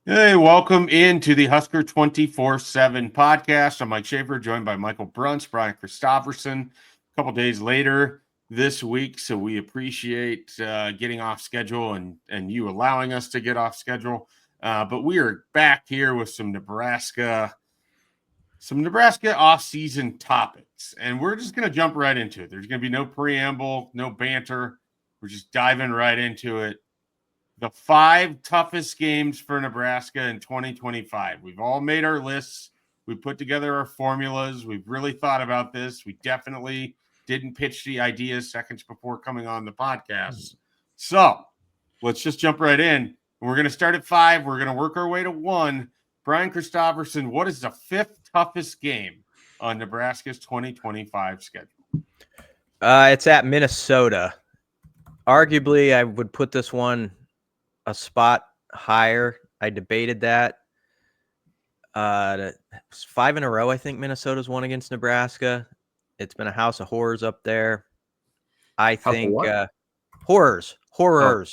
Hey, welcome into the Husker247 Podcast. I'm Mike Schaefer, joined by Michael Bruntz, Brian Christopherson. A couple days later this week, so we appreciate getting off schedule and you allowing us to get off schedule. But we are back here with some Nebraska off-season topics, and we're just going to jump right into it. There's going to be no preamble, no banter. We're just diving right into it. The 5 toughest games for Nebraska in 2025. We've all made our lists. We put together our formulas. We've really thought about this. We definitely didn't pitch the ideas seconds before coming on the podcast. So let's just jump right in. We're going to start at 5. We're going to work our way to 1. Brian Christopherson, what is the 5th toughest game on Nebraska's 2025 schedule? It's at Minnesota. Arguably, I would put this one a spot higher. I debated that. 5 in a row, I think Minnesota's won against Nebraska. It's been a house of horrors up there. I think horrors. Oh.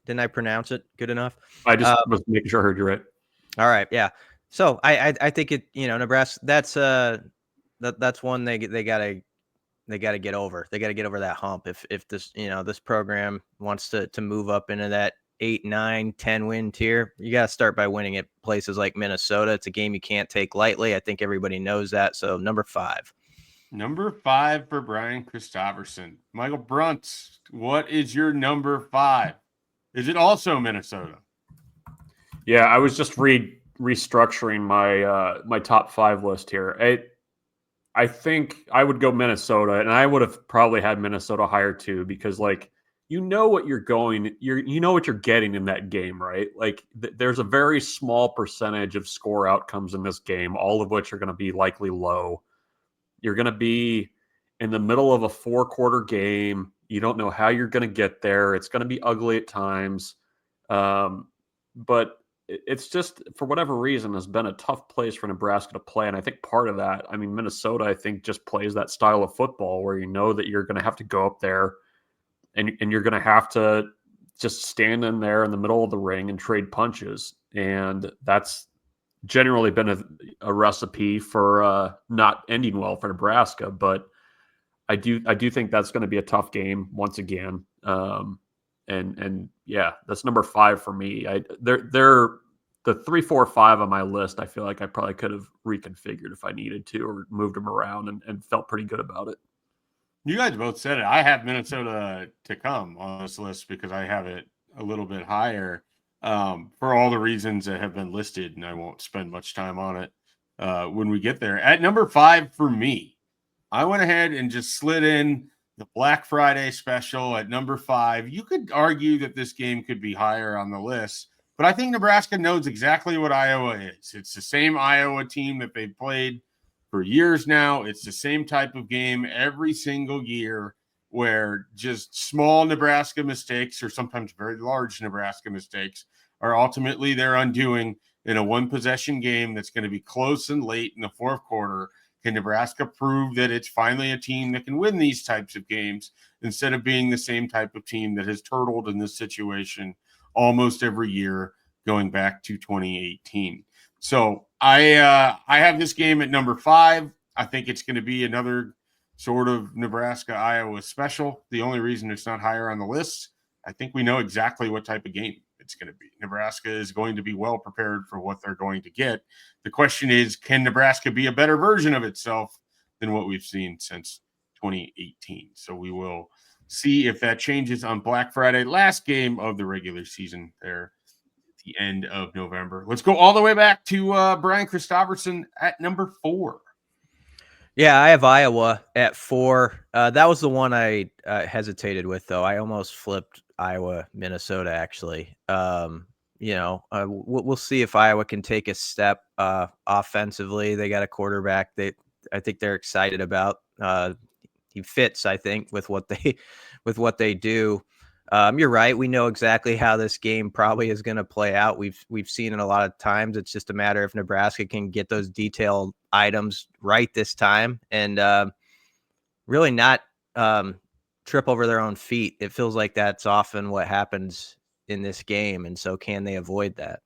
Didn't I pronounce it good enough? I just was making sure I heard you right. All right, yeah. So I think it. Nebraska. That's one they gotta get over. They got to get over that hump. If this this program wants to move up into that 8, 9, 10 win tier, you got to start by winning at places like Minnesota. It's a game you can't take lightly. I think everybody knows that. So number 5. Number 5 for Brian Christopherson. Michael Bruntz, what is your number 5? Is it also Minnesota? Yeah, I was just restructuring my top 5 list here. I think I would go Minnesota, and I would have probably had Minnesota higher too, because what you're getting in that game, right? Like there's a very small percentage of score outcomes in this game, all of which are going to be likely low. You're going to be in the middle of a 4-quarter game. You don't know how you're going to get there. It's going to be ugly at times. But it's just, for whatever reason, has been a tough place for Nebraska to play. And I think part of that, Minnesota, I think, just plays that style of football where you know that you're going to have to go up there and you're going to have to just stand in there in the middle of the ring and trade punches. And that's generally been a recipe for not ending well for Nebraska. But I do think that's going to be a tough game once again. And yeah, that's number 5 for me. They're the 3, 4, 5 on my list. I feel like I probably could have reconfigured if I needed to, or moved them around and felt pretty good about it. You guys both said it. I have Minnesota to come on this list because I have it a little bit higher for all the reasons that have been listed, and I won't spend much time on it when we get there. At number 5 for me, I went ahead and just slid in the Black Friday special at number 5. You could argue that this game could be higher on the list, but I think Nebraska knows exactly what Iowa is. It's the same Iowa team that they've played for years now. It's the same type of game every single year where just small Nebraska mistakes, or sometimes very large Nebraska mistakes, are ultimately their undoing in a one-possession game that's going to be close and late in the 4th quarter. Can Nebraska prove that it's finally a team that can win these types of games instead of being the same type of team that has turtled in this situation almost every year going back to 2018? So I have this game at number 5. I think it's going to be another sort of Nebraska-Iowa special. The only reason it's not higher on the list, I think we know exactly what type of game it's going to be. Nebraska is going to be well prepared for what they're going to get. The question is, can Nebraska be a better version of itself than what we've seen since 2018? So we will see if that changes on Black Friday, last game of the regular season there at the end of November. Let's go all the way back to Brian Christopherson at number 4. Yeah, I have Iowa at 4. That was the one I hesitated with, though. I almost flipped Iowa, Minnesota, actually. We'll see if Iowa can take a step offensively. They got a quarterback that I think they're excited about. He fits, I think, with what they do. You're right. We know exactly how this game probably is going to play out. We've seen it a lot of times. It's just a matter if Nebraska can get those detailed items right this time and really not trip over their own feet. It feels like that's often what happens in this game. And so can they avoid that?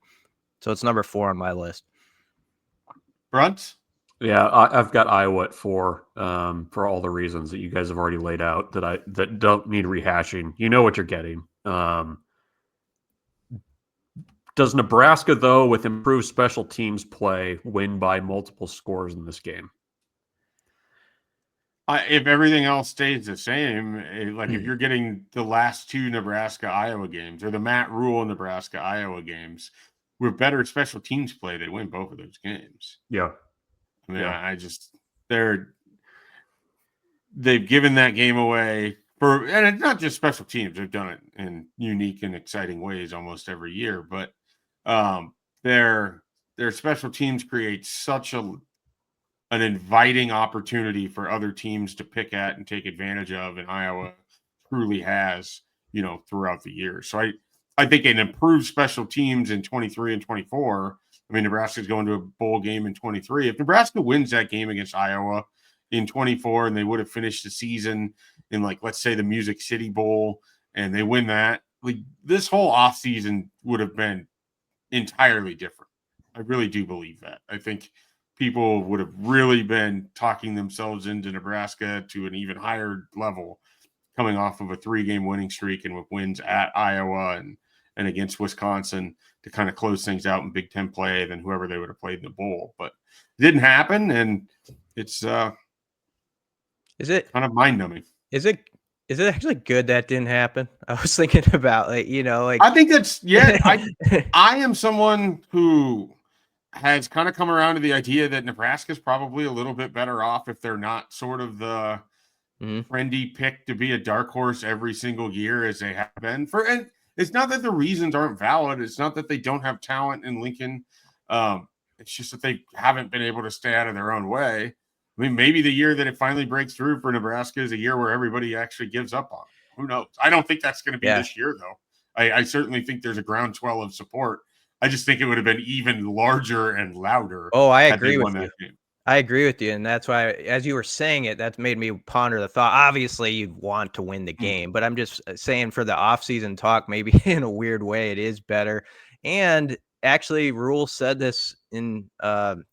So it's number 4 on my list. Bruntz? Yeah, I've got Iowa at 4 for all the reasons that you guys have already laid out that don't need rehashing. You know what you're getting. Does Nebraska, though, with improved special teams play, win by multiple scores in this game? If everything else stays the same, like if you're getting the last 2 Nebraska-Iowa games or the Matt Rhule Nebraska-Iowa games with better special teams play, they win both of those games. Yeah. I mean, they've given that game away and it's not just special teams. They've done it in unique and exciting ways almost every year, but their special teams create such an inviting opportunity for other teams to pick at and take advantage of, and Iowa truly has, throughout the year. So I think an improved special teams in 23 and 24. I mean, Nebraska's going to a bowl game in 23. If Nebraska wins that game against Iowa in 24, and they would have finished the season in, like, let's say the Music City Bowl, and they win that, like, this whole offseason would have been entirely different. I really do believe that. I think people would have really been talking themselves into Nebraska to an even higher level coming off of a 3-game winning streak and with wins at Iowa and against Wisconsin to kind of close things out in Big Ten play than whoever they would have played in the bowl. But it didn't happen, and it's is it kind of mind-numbing. Is it actually good that didn't happen? I was thinking about, I think that's, I am someone who has kind of come around to the idea that Nebraska's probably a little bit better off if they're not sort of the trendy pick to be a dark horse every single year as they have been. And it's not that the reasons aren't valid. It's not that they don't have talent in Lincoln. It's just that they haven't been able to stay out of their own way. I mean, maybe the year that it finally breaks through for Nebraska is a year where everybody actually gives up on it. Who knows? I don't think that's going to be this year, though. I certainly think there's a groundswell of support. I just think it would have been even larger and louder. Oh, I agree with you. I agree with you. And that's why, as you were saying it, that made me ponder the thought. Obviously, you want to win the game, but I'm just saying for the offseason talk, maybe in a weird way, it is better. And actually, Rhule said this in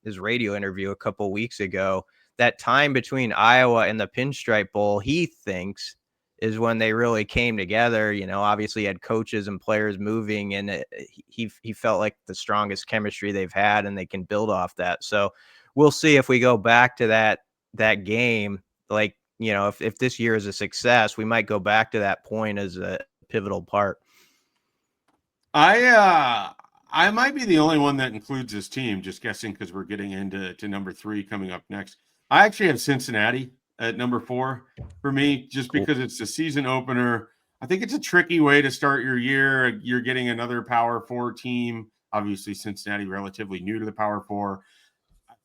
his radio interview a couple weeks ago. That time between Iowa and the Pinstripe Bowl, he thinks, is when they really came together. Obviously had coaches and players moving, and he felt like the strongest chemistry they've had, and they can build off that. So we'll see if we go back to that game. Like, if this year is a success, we might go back to that point as a pivotal part. I might be the only one that includes this team, just guessing because we're getting into number 3 coming up next. I actually have Cincinnati at number 4 for me, just because it's the season opener. I think it's a tricky way to start your year. You're getting another Power 4 team. Obviously, Cincinnati relatively new to the Power 4.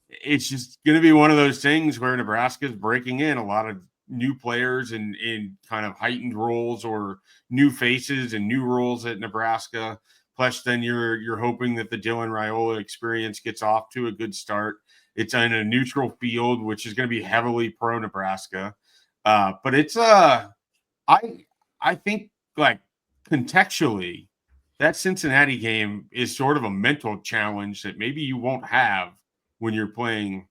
It's just going to be one of those things where Nebraska is breaking in a lot of new players in kind of heightened roles or new faces and new roles at Nebraska. Plus, then you're hoping that the Dylan Raiola experience gets off to a good start. It's in a neutral field, which is going to be heavily pro Nebraska. But it's I think, like, contextually, that Cincinnati game is sort of a mental challenge that maybe you won't have when you're playing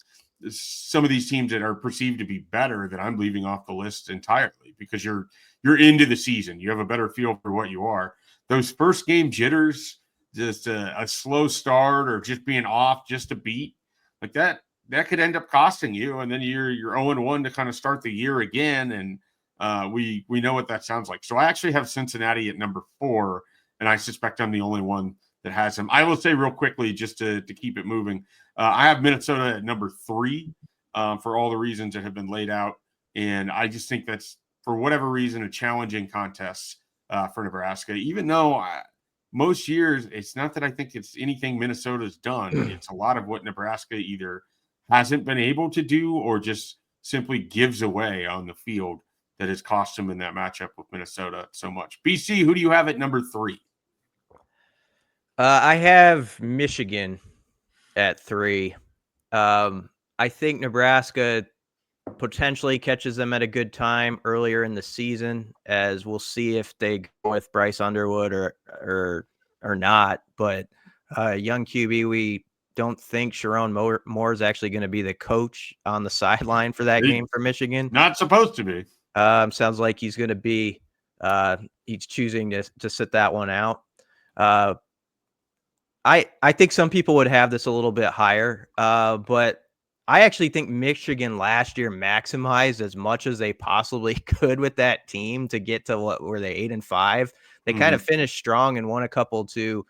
some of these teams that are perceived to be better, that I'm leaving off the list entirely, because you're into the season. You have a better feel for what you are. Those first game jitters, just a slow start or just being off just a beat, like that could end up costing you. And then you're 0-1 to kind of start the year again. And we know what that sounds like. So I actually have Cincinnati at number 4, and I suspect I'm the only one that has him. I will say real quickly, just to keep it moving, I have Minnesota at number 3 for all the reasons that have been laid out. And I just think that's, for whatever reason, a challenging contest for Nebraska, even though most years it's not that I think it's anything Minnesota's done. It's a lot of what Nebraska either hasn't been able to do or just simply gives away on the field that has cost them in that matchup with Minnesota so much. BC, who do you have at number 3? I have Michigan at 3. I think Nebraska potentially catches them at a good time earlier in the season, as we'll see if they go with Bryce Underwood or not. But young QB, we don't think Sharon Moore is actually going to be the coach on the sideline for that game for Michigan. Not supposed to be. Sounds like he's going to be. He's choosing to sit that one out. I think some people would have this a little bit higher, but I actually think Michigan last year maximized as much as they possibly could with that team to get to what were they 8-5. They kind of finished strong and won a couple to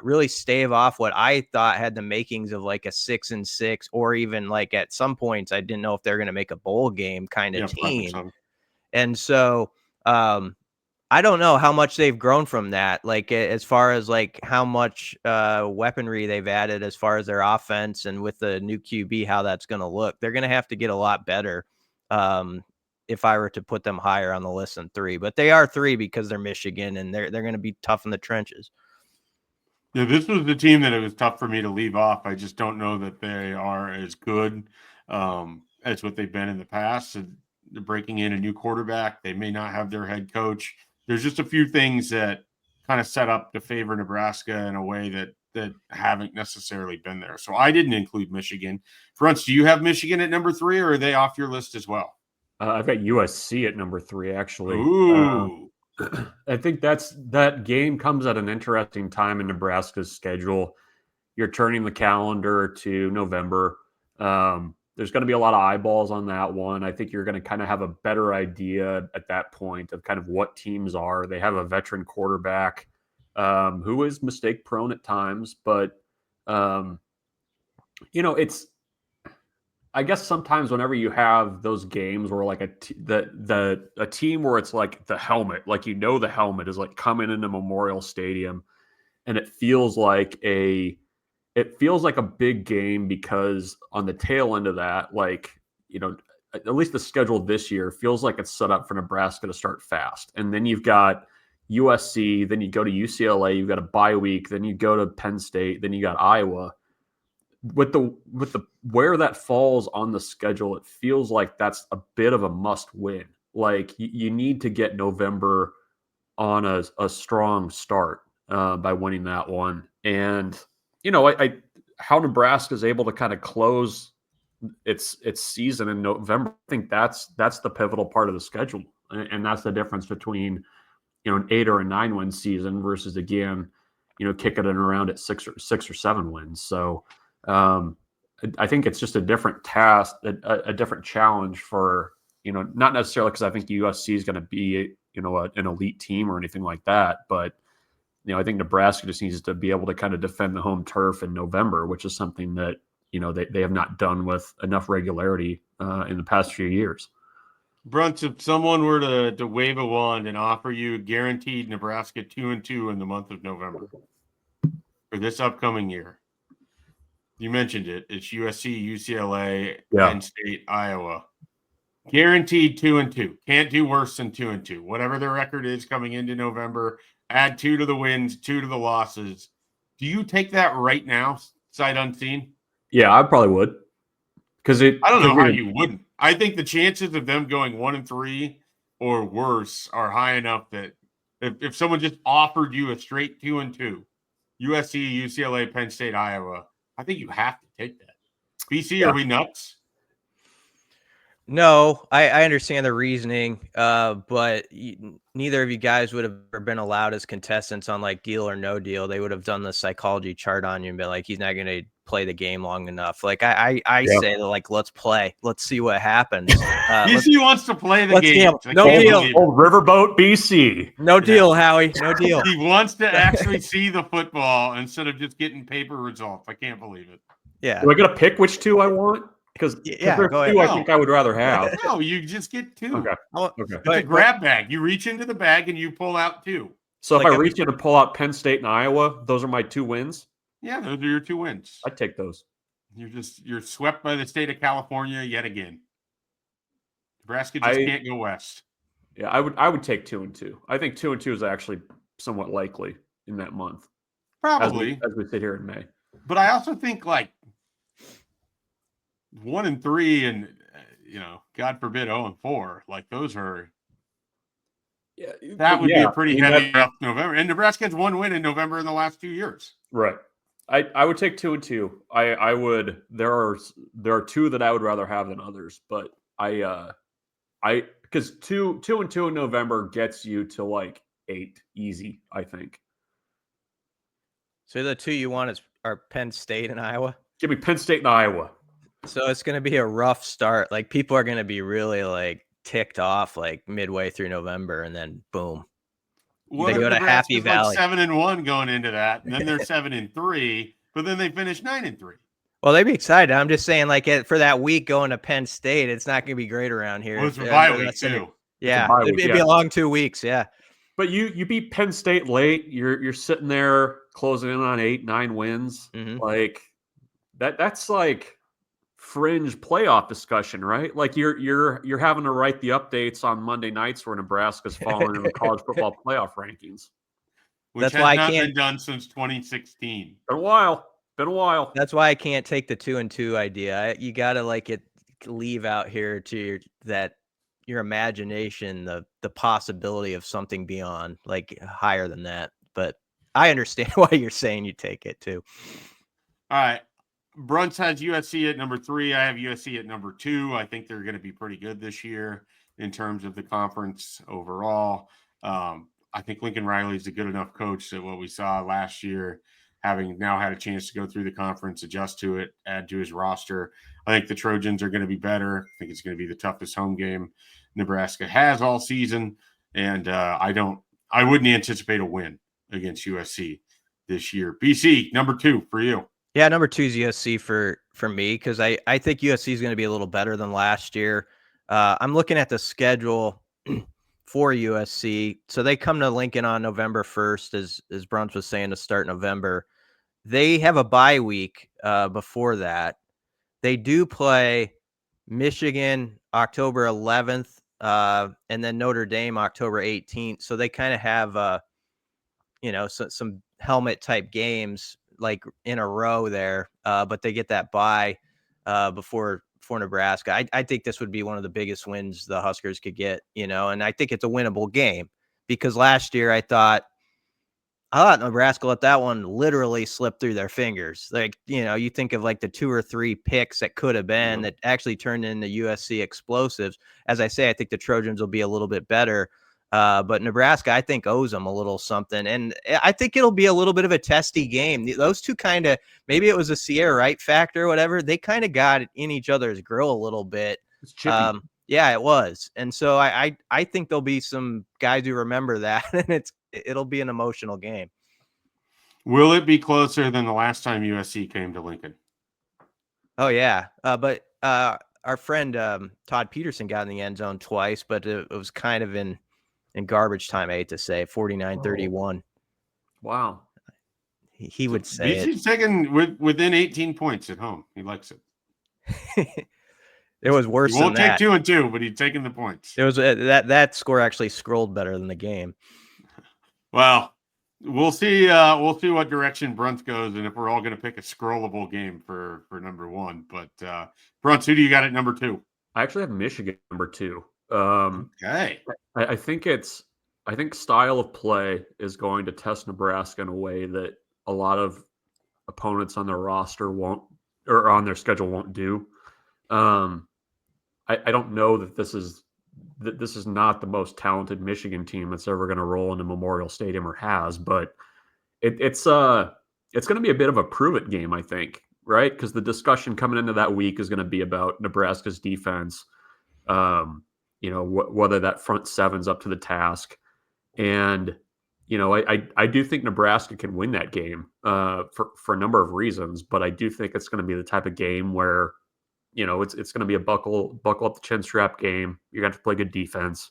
really stave off what I thought had the makings of like a 6-6, or even like at some points I didn't know if they're going to make a bowl game kind of team. And so I don't know how much they've grown from that, like as far as like how much weaponry they've added as far as their offense, and with the new QB, how that's going to look. They're going to have to get a lot better if I were to put them higher on the list than 3. But they are 3 because they're Michigan, and they're going to be tough in the trenches. Yeah, this was the team that it was tough for me to leave off. I just don't know that they are as good as what they've been in the past. So they're breaking in a new quarterback. They may not have their head coach. There's just a few things that kind of set up to favor Nebraska in a way that haven't necessarily been there. So I didn't include Michigan. Bruntz, do you have Michigan at number 3, or are they off your list as well? I've got USC at number 3, actually. Ooh. I think that game comes at an interesting time in Nebraska's schedule. You're turning the calendar to November. There's going to be a lot of eyeballs on that one. I think you're going to kind of have a better idea at that point of kind of what teams are. They have a veteran quarterback who is mistake prone at times, but it's, I guess sometimes whenever you have those games where like a team where it's like the helmet, like the helmet is like coming into Memorial Stadium, and it feels like a big game because on the tail end of that, like, at least the schedule this year feels like it's set up for Nebraska to start fast. And then you've got USC, then you go to UCLA, you've got a bye week, then you go to Penn State, then you got Iowa. With the where that falls on the schedule, it feels like that's a bit of a must win. Like you need to get November on a strong start by winning that one. And how Nebraska is able to kind of close its season in November, I think that's the pivotal part of the schedule, and that's the difference between an 8 or a 9 win season versus, again, kicking it around at 6 or 7 wins. So I think it's just a different task, a different challenge for not necessarily because I think USC is going to be an elite team or anything like that, but I think Nebraska just needs to be able to kind of defend the home turf in November, which is something that, they have not done with enough regularity in the past few years. Bruntz, if someone were to wave a wand and offer you guaranteed Nebraska 2-2 in the month of November for this upcoming year, you mentioned it. It's USC, UCLA, Penn State, Iowa. Guaranteed 2-2. Can't do worse than 2-2. Whatever their record is coming into November, add 2 to the wins, 2 to the losses. Do you take that right now, sight unseen? Yeah, I probably would. Because I don't know how you wouldn't. I think the chances of them going 1-3 or worse are high enough that if someone just offered you a straight 2-2, USC, UCLA, Penn State, Iowa, I think you have to take that. BC, are we nuts? No, I understand the reasoning, but neither of you guys would have been allowed as contestants on like Deal or No Deal. They would have done the psychology chart on you and been like, he's not going to play the game long enough. Like I say, like, let's play. Let's see what happens. BC wants to play the game. No deal. Old Riverboat, BC. No deal, Howie. No deal. He wants to actually see the football instead of just getting paper results. I can't believe it. Yeah. Do I get to pick which 2 I want? Because there's 2 I think I would rather have. No, you just get 2. Okay. It's a grab bag. You reach into the bag and you pull out 2. So if I reach in to pull out Penn State and Iowa, those are my 2 wins? Yeah, those are your 2 wins. I'd take those. You're swept by the state of California yet again. Nebraska just can't go west. Yeah, I would take 2-2. I think 2-2 is actually somewhat likely in that month. Probably. As we sit here in May. But I also think like 1-3 and God forbid 0-4. Like those are. Yeah, That would be a pretty heavy that, November. And Nebraska has one win in November in the last 2 years. Right. I would take 2-2. I would. There are two that I would rather have than others, but because 2-2 in November gets you to like 8 easy, I think. So the two you want are Penn State and Iowa? Give me Penn State and Iowa. So it's going to be a rough start. Like people are going to be really like ticked off like midway through November, and then boom. What they go to Happy Valley. 7-1 going into that, and then they're 7-3, but then they finish 9-3. Well, they'd be excited. I'm just saying, like for that week going to Penn State, it's not going to be great around here. Well, it's a bye week too. Yeah, it'd be a long 2 weeks. Yeah, but you beat Penn State late. You're sitting there closing in on 8-9 wins. Mm-hmm. Like that's like fringe playoff discussion, right? Like you're having to write the updates on Monday nights where Nebraska's falling in the college football playoff rankings. Which that's has why not I can't been done since 2016. Been a while. That's why I can't take the 2-2 idea. You got to leave out here to your imagination, the possibility of something beyond like higher than that. But I understand why you're saying you take it too. All right. Bruntz has USC at number 3. I have USC at number 2. I think they're going to be pretty good this year in terms of the conference overall. I think Lincoln Riley's a good enough coach that what we saw last year, having now had a chance to go through the conference, adjust to it, add to his roster. I think the Trojans are going to be better. I think it's going to be the toughest home game Nebraska has all season. And I wouldn't anticipate a win against USC this year. BC, number 2 for you. Yeah, number 2 is USC for me because I think USC is going to be a little better than last year. I'm looking at the schedule for USC. So they come to Lincoln on November 1st, as Bruntz was saying, to start November. They have a bye week before that. They do play Michigan October 11th and then Notre Dame October 18th. So they kind of have, some helmet type games like in a row there, but they get that bye before Nebraska. I think this would be one of the biggest wins the Huskers could get, and I think it's a winnable game because last year I thought Nebraska let that one literally slip through their fingers. Like, you think of like the 2 or 3 picks that could have been that actually turned into USC explosives. As I say, I think the Trojans will be a little bit better. But Nebraska, I think, owes them a little something. And I think it'll be a little bit of a testy game. Those two kind of, maybe it was a Sierra Wright factor or whatever. They kind of got in each other's grill a little bit. It's chippy. Yeah, it was. And so I think there'll be some guys who remember that, and it'll be an emotional game. Will it be closer than the last time USC came to Lincoln? Oh, yeah. But our friend Todd Peterson got in the end zone twice, but it was kind of in garbage time, I hate to say, 49-31. Wow. He would say BC's taking within 18 points at home. He likes it. It was worse than that. He won't take 2-2, but he's taking the points. It was that score actually scrolled better than the game. Well, we'll see. We'll see what direction Bruntz goes, and if we're all going to pick a scrollable game for number 1. But Bruntz, who do you got at number 2? I actually have Michigan number 2. Okay. I think style of play is going to test Nebraska in a way that a lot of opponents on their roster won't, or on their schedule won't do. I don't know that this is not the most talented Michigan team that's ever going to roll into Memorial Stadium or has, but it's going to be a bit of a prove it game, I think, right? Because the discussion coming into that week is going to be about Nebraska's defense, whether that front seven's up to the task. And, I do think Nebraska can win that game for a number of reasons, but I do think it's going to be the type of game where, it's going to be a buckle up the chin strap game. You're going to have to play good defense.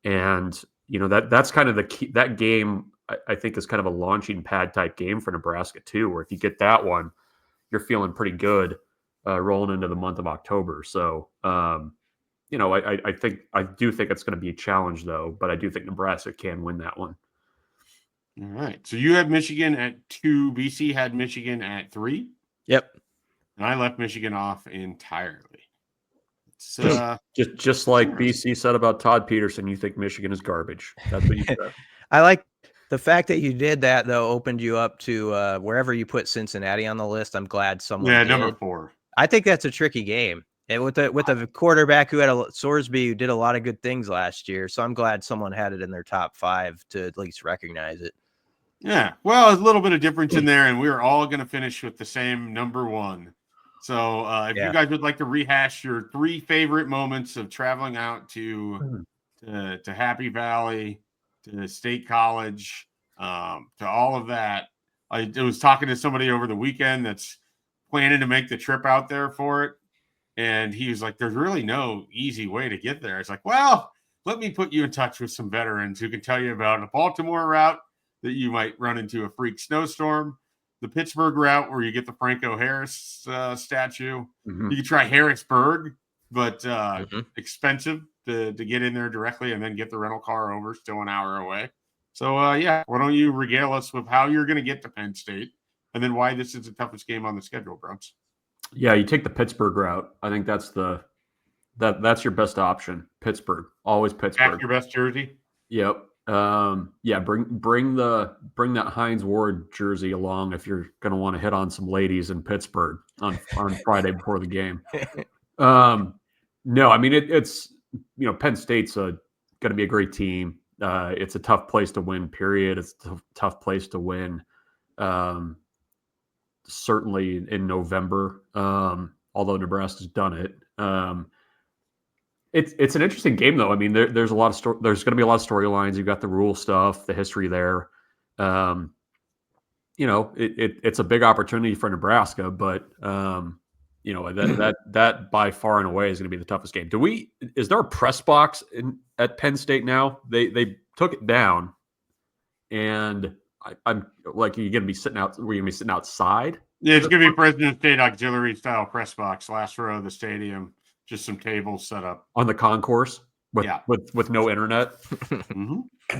And, that's kind of the key. That game, I think, is kind of a launching pad type game for Nebraska too, where if you get that one, you're feeling pretty good rolling into the month of October. So, I do think it's going to be a challenge though, but I do think Nebraska can win that one. All right. So you had Michigan at 2. BC had Michigan at 3. Yep. And I left Michigan off entirely. Let's It's just like BC said about Todd Peterson, you think Michigan is garbage. That's what you said. I like the fact that you did that, though, opened you up to wherever you put Cincinnati on the list. I'm glad someone did. number 4. I think that's a tricky game. And with a quarterback who had Sorsby, who did a lot of good things last year. So I'm glad someone had it in their top 5 to at least recognize it. Yeah. Well, a little bit of difference in there, and we were all going to finish with the same number 1. So if you guys would like to rehash your 3 favorite moments of traveling out to Happy Valley, to State College, to all of that. I was talking to somebody over the weekend that's planning to make the trip out there for it. And he was like, there's really no easy way to get there. It's like, well, let me put you in touch with some veterans who can tell you about a Baltimore route that you might run into a freak snowstorm, the Pittsburgh route where you get the Franco Harris statue. Mm-hmm. You can try Harrisburg, but expensive to get in there directly and then get the rental car over, still an hour away. So, why don't you regale us with how you're going to get to Penn State and then why this is the toughest game on the schedule, Bruntz? Yeah, you take the Pittsburgh route. I think that's that's your best option. Pittsburgh, always Pittsburgh. Pack your best jersey. Yep. Bring that Hines Ward jersey along if you're going to want to hit on some ladies in Pittsburgh on Friday before the game. No, I mean it's Penn State's going to be a great team. It's a tough place to win. Period. It's a tough place to win. Certainly in November, although Nebraska's done it. It's an interesting game, though. I mean, there's a lot of there's going to be a lot of storylines. You've got the Rhule stuff, the history there. It's a big opportunity for Nebraska, but that by far and away is going to be the toughest game. Is there a press box at Penn State now? They took it down, and I'm like, you're going to be sitting out. We're going to be sitting outside. Yeah, it's going to be President State auxiliary style press box, last row of the stadium. Just some tables set up on the concourse with no internet. Mm-hmm.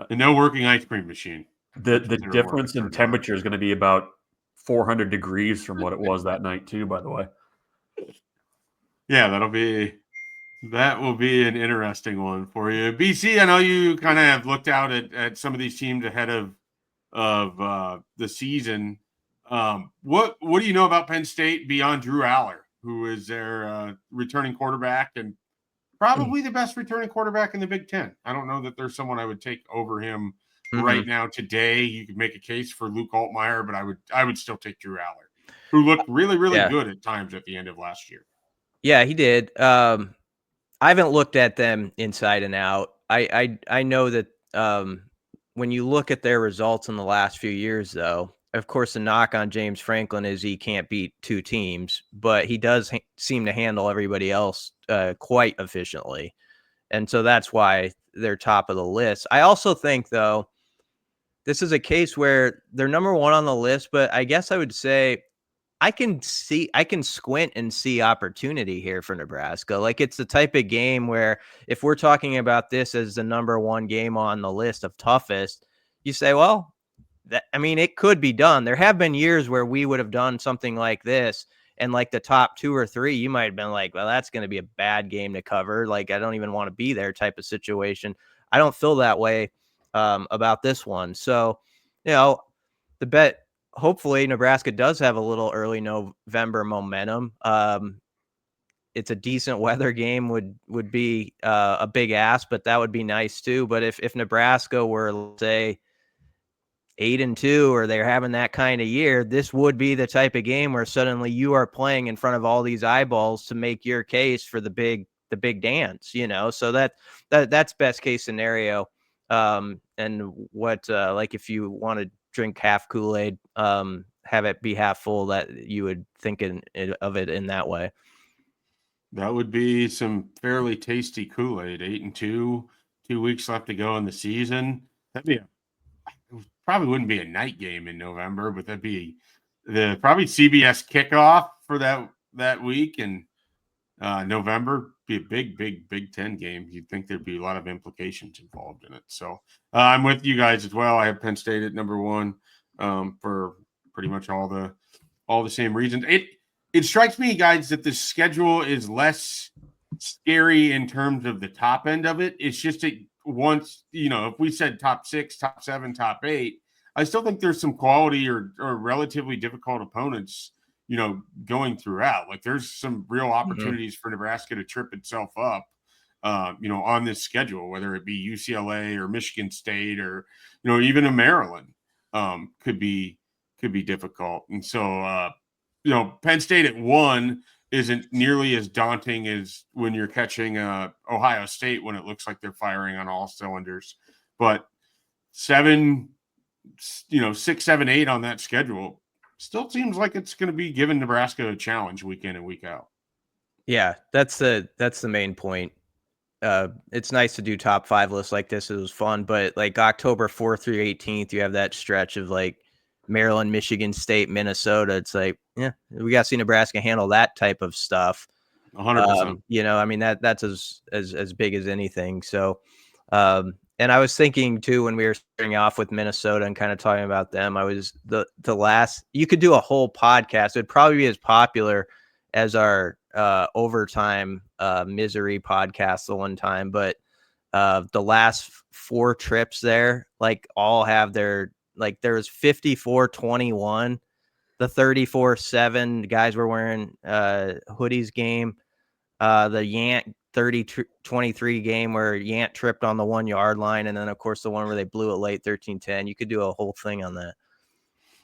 And no working ice cream machine. The difference in temperature is going to be about 400 degrees from what it was that night too, by the way. Yeah, that will be an interesting one for you. BC, I know you kind of have looked out at some of these teams ahead of the season. What do you know about Penn State beyond Drew Aller, who is their returning quarterback and probably the best returning quarterback in the Big Ten? I don't know that there's someone I would take over him right now today. You could make a case for Luke Altmaier, but I would still take Drew Aller, who looked really, really good at times at the end of last year. Yeah, he did. I haven't looked at them inside and out. I know that when you look at their results in the last few years, though, of course, the knock on James Franklin is he can't beat 2 teams, but he does seem to handle everybody else quite efficiently. And so that's why they're top of the list. I also think, though, this is a case where they're number 1 on the list, but I guess I would say I can squint and see opportunity here for Nebraska. Like, it's the type of game where if we're talking about this as the number 1 game on the list of toughest, you say, well, it could be done. There have been years where we would have done something like this, and like the top 2 or 3, you might have been like, well, that's going to be a bad game to cover. Like, I don't even want to be there type of situation. I don't feel that way about this one. So, the bet, hopefully Nebraska does have a little early November momentum. It's a decent weather game would be a big ask, but that would be nice too. But if Nebraska were, let's say, 8-2, or they're having that kind of year, this would be the type of game where suddenly you are playing in front of all these eyeballs to make your case for the big dance, so that's best case scenario. And what, like, if you want to drink half Kool-Aid, have it be half full, that you would think of it in that way. That would be some fairly tasty Kool-Aid. 8-2, 2 weeks left to go in the season. Probably wouldn't be a night game in November, but that'd be the probably CBS kickoff for that week. And November be a big Big Ten game. You'd think there'd be a lot of implications involved in it. So I'm with you guys as well. I have Penn State at number 1 for pretty much all the same reasons. it strikes me, guys, that the schedule is less scary in terms of the top end of it. It's just that once, if we said top 6, top 7, top 8, I still think there's some quality or relatively difficult opponents, going throughout. Like there's some real opportunities for Nebraska to trip itself up, on this schedule, whether it be UCLA or Michigan State or, even a Maryland could be difficult. And so, Penn State at 1 isn't nearly as daunting as when you're catching Ohio State when it looks like they're firing on all cylinders. But 7, 6, 7, 8 on that schedule still seems like it's going to be giving Nebraska a challenge week in and week out. Yeah, that's the main point. It's nice to do top 5 lists like this. It was fun, but like October 4th through 18th, you have that stretch of like Maryland, Michigan State, Minnesota. It's like, yeah, we got to see Nebraska handle that type of stuff. 100%. That's as big as anything. So, and I was thinking too, when we were starting off with Minnesota and kind of talking about them, I was the last, you could do a whole podcast. It'd probably be as popular as our overtime misery podcast the one time, but the last 4 trips there, like all have their, like there was 54-21, the 34-7 guys were wearing hoodies game, the Yant 30-23 game where Yant tripped on the 1 yard line, and then of course the one where they blew it late 13-10. You could do a whole thing on that.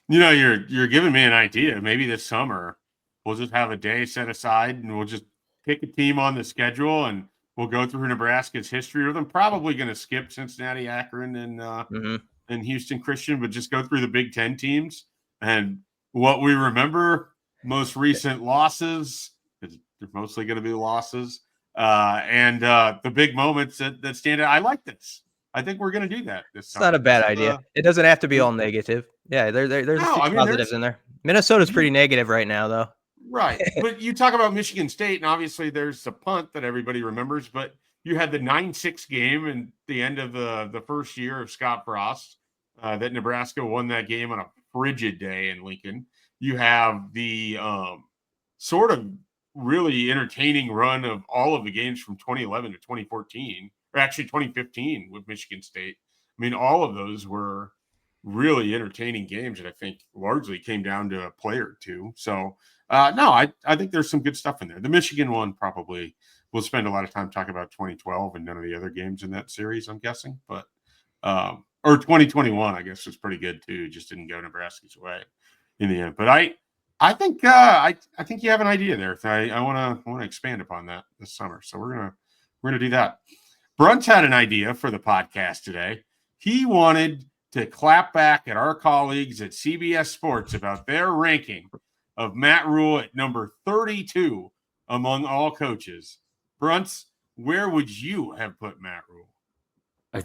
You're giving me an idea. Maybe this summer we'll just have a day set aside and we'll just pick a team on the schedule and we'll go through Nebraska's history with them. Probably going to skip Cincinnati, Akron, and Houston Christian, but just go through the Big Ten teams and what we remember, most recent losses. They're mostly going to be losses, and the big moments that stand out. I like this. I think we're going to do that this summer. It's not a bad idea. It doesn't have to be all negative. Yeah, there's a few positives in there. Minnesota's pretty negative right now, though. Right. But you talk about Michigan State, and obviously there's the punt that everybody remembers, but you had the 9-6 game in the end of the first year of Scott Frost, that Nebraska won that game on a frigid day in Lincoln. You have the sort of really entertaining run of all of the games from 2011 to 2014, or actually 2015 with Michigan State. I mean, all of those were really entertaining games that I think largely came down to a player or two. So, no, I think there's some good stuff in there. The Michigan one probably we'll spend a lot of time talking about 2012 and none of the other games in that series, I'm guessing. But or 2021, I guess, was pretty good too. Just didn't go Nebraska's way in the end. But I think I think you have an idea there. I want to expand upon that this summer. So we're gonna do that. Bruntz had an idea for the podcast today. He wanted to clap back at our colleagues at CBS Sports about their ranking of Matt Rhule at number 32 among all coaches. Bruntz, where would you have put Matt Rhule?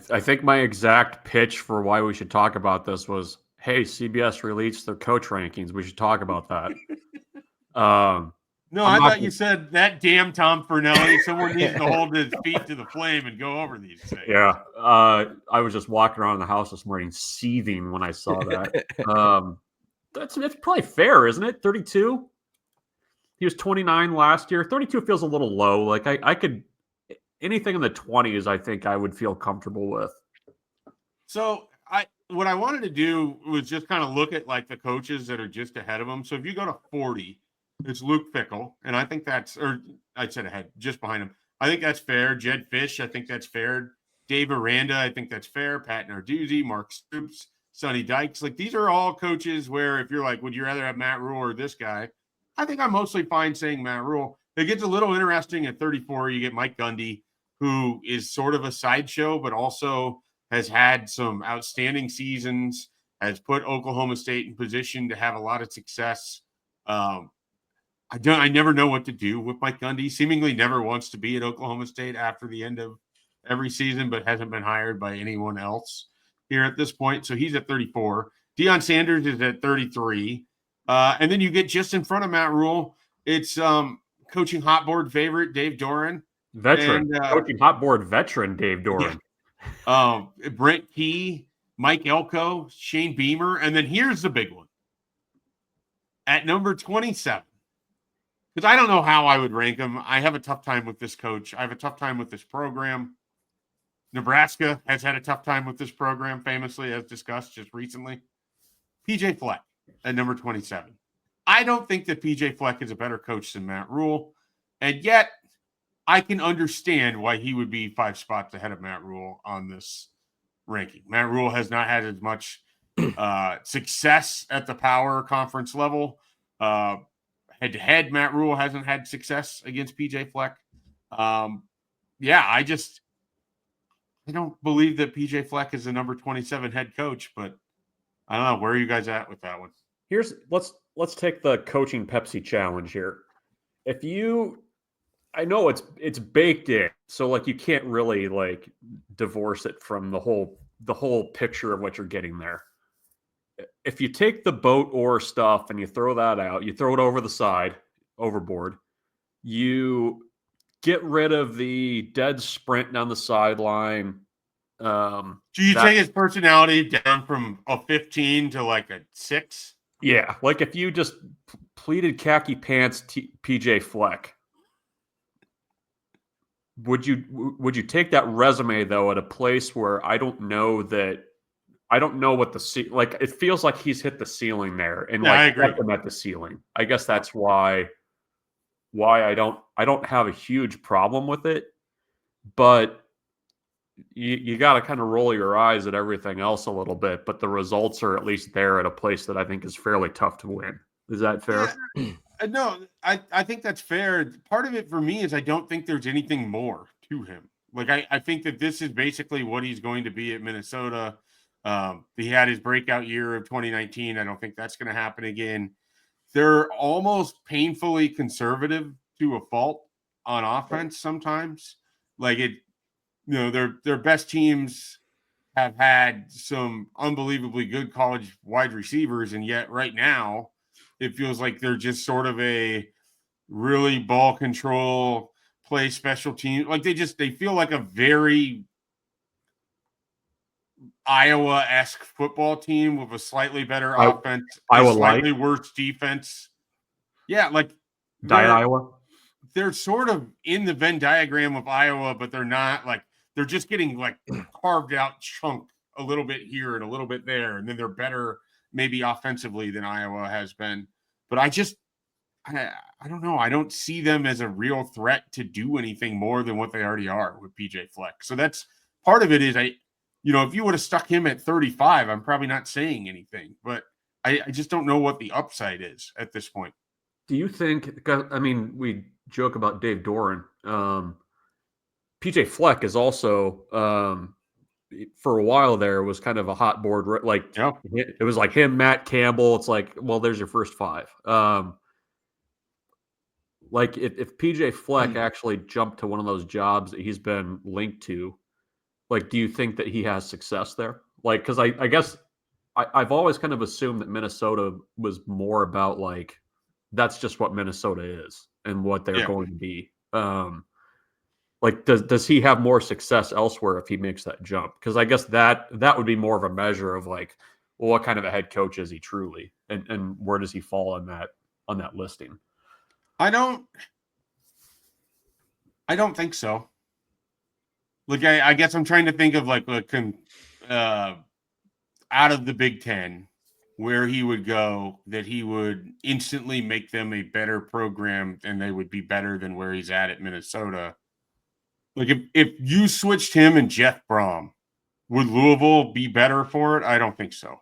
I think my exact pitch for why we should talk about this was, hey, CBS released their coach rankings. We should talk about that. No, I thought you said that damn Tom Fernelli. Someone needs to hold his feet to the flame and go over these things. Yeah. I was just walking around the house this morning seething when I saw that. That's probably fair, isn't it? 32? He was 29 last year. 32 feels a little low. Like I could anything in the 20s, I think I would feel comfortable with. So what I wanted to do was just kind of look at like the coaches that are just ahead of him. So if you go to 40, it's Luke Fickell, and I think that's, or I said ahead, just behind him. I think that's fair. Jed Fish, I think that's fair. Dave Aranda, I think that's fair. Pat Narduzzi, Mark Stoops, Sonny Dykes. Like these are all coaches where if you're like, would you rather have Matt Rhule or this guy? I think I'm mostly fine saying Matt Rhule. It gets a little interesting at 34. You get Mike Gundy, who is sort of a sideshow, but also has had some outstanding seasons, has put Oklahoma State in position to have a lot of success. I never know what to do with Mike Gundy. Seemingly never wants to be at Oklahoma State after the end of every season, but hasn't been hired by anyone else here at this point. So he's at 34. Deion Sanders is at 33. And then you get just in front of Matt Rhule. It's coaching hot board favorite Dave Doran. Veteran. Coaching hot board veteran Dave Doran. Yeah. Brent Key, Mike Elko, Shane Beamer. And then here's the big one. At number 27, because I don't know how I would rank him. I have a tough time with this coach. I have a tough time with this program. Nebraska has had a tough time with this program, famously, as discussed just recently. PJ Fleck at number 27. I don't think that PJ Fleck is a better coach than Matt Rhule, and yet I can understand why he would be 5 spots ahead of Matt Rhule on this ranking. Matt Rhule has not had as much success at the power conference level. Head-to-head, Matt Rhule hasn't had success against PJ Fleck. I don't believe that PJ Fleck is the number 27 head coach, but I don't know. Where are you guys at with that one? Let's take the coaching Pepsi challenge here. I know it's baked in, so like you can't really like divorce it from the whole picture of what you're getting there. If you take the boat or stuff and you throw that out, you throw it over the side, overboard, you get rid of the dead sprint down the sideline. So you take his personality down from a 15 to like a 6? Yeah, like if you just pleated khaki pants PJ Fleck, would you take that resume though at a place where I don't know what like it feels like he's hit the ceiling there and I like agree. kept him at the ceiling. I guess that's why I don't have a huge problem with it, but you got to kind of roll your eyes at everything else a little bit, but the results are at least there at a place that I think is fairly tough to win. Is that fair? Yeah, no, I think that's fair. Part of it for me is I don't think there's anything more to him. Like, I think that this is basically what he's going to be at Minnesota. He had his breakout year of 2019. I don't think that's going to happen again. They're almost painfully conservative to a fault on offense sometimes. Like their best teams have had some unbelievably good college wide receivers, and yet right now it feels like they're just sort of a really ball control, play special team. Like they feel like a very Iowa-esque football team with a slightly better offense, slightly worse defense. Yeah, like Iowa. They're sort of in the Venn diagram of Iowa, but they're not. Like they're just getting like carved out chunk a little bit here and a little bit there, and then they're better maybe offensively than Iowa has been. But I don't know. I don't see them as a real threat to do anything more than what they already are with PJ Fleck. So that's part of it. Is if you would have stuck him at 35, I'm probably not saying anything, but I just don't know what the upside is at this point. Do you think, I mean, we joke about Dave Doran. PJ Fleck is also, for a while there, was kind of a hot board. Like, yeah. It was like him, Matt Campbell. It's like, well, there's your first 5. Like, if PJ Fleck actually jumped to one of those jobs that he's been linked to, like, do you think that he has success there? Like, because I guess I've always kind of assumed that Minnesota was more about, like, that's just what Minnesota is and what they're going to be. Like, does he have more success elsewhere if he makes that jump? Because I guess that would be more of a measure of like, well, what kind of a head coach is he truly, and where does he fall on that listing? I don't think so. Like, I guess I'm trying to think of like out of the Big Ten, where he would go that he would instantly make them a better program and they would be better than where he's at Minnesota. Like if you switched him and Jeff Brom, would Louisville be better for it? I don't think so.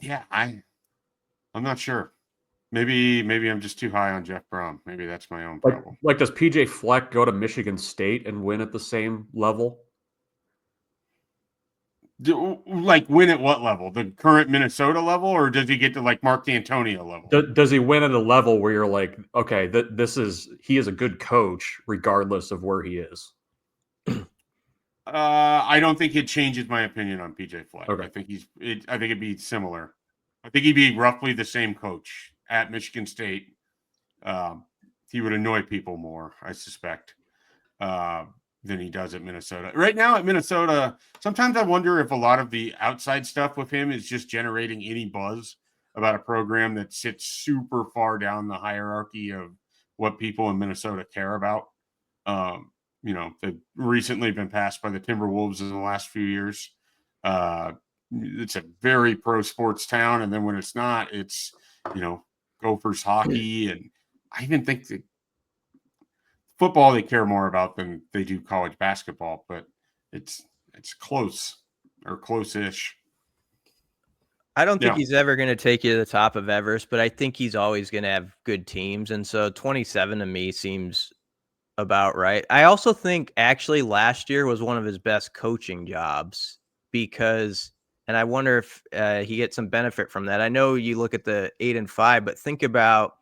Yeah, I'm not sure. Maybe I'm just too high on Jeff Brom. Maybe that's my own problem. Like does PJ Fleck go to Michigan State and win at the same level? Like win at what level? The current Minnesota level, or does he get to like Mark D'Antonio level? Does he win at a level where you're like, okay, he is a good coach regardless of where he is? I don't think it changes my opinion on PJ Fleck. Okay. I think it'd be similar. I think he'd be roughly the same coach at Michigan State. He would annoy people more, I suspect, than he does at Minnesota. Right now at Minnesota, sometimes I wonder if a lot of the outside stuff with him is just generating any buzz about a program that sits super far down the hierarchy of what people in Minnesota care about. They've recently been passed by the Timberwolves in the last few years. It's a very pro sports town. And then when it's not, it's, Gophers hockey. And I even think that football they care more about than they do college basketball, but it's close or close-ish. I don't think he's ever going to take you to the top of Everest, but I think he's always going to have good teams. And so 27 to me seems about right. I also think actually last year was one of his best coaching jobs because, and I wonder if he gets some benefit from that. I know you look at the 8-5, but think about,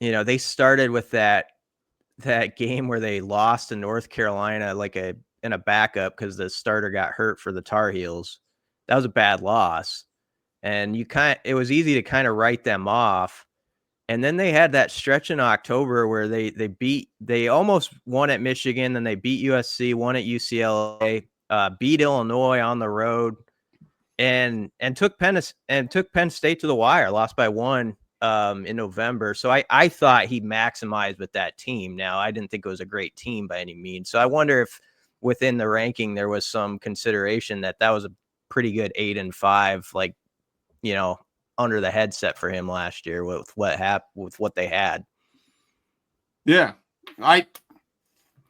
they started with that game where they lost to North Carolina, in a backup because the starter got hurt for the Tar Heels. That was a bad loss. And it was easy to kind of write them off. And then they had that stretch in October where they almost won at Michigan, then they beat USC, won at UCLA, beat Illinois on the road, and took Penn State to the wire, lost by 1 in November. So I thought he maximized with that team. Now, I didn't think it was a great team by any means. So I wonder if within the ranking there was some consideration that was a pretty good 8-5, under the headset for him last year with what happened with what they had. Yeah, I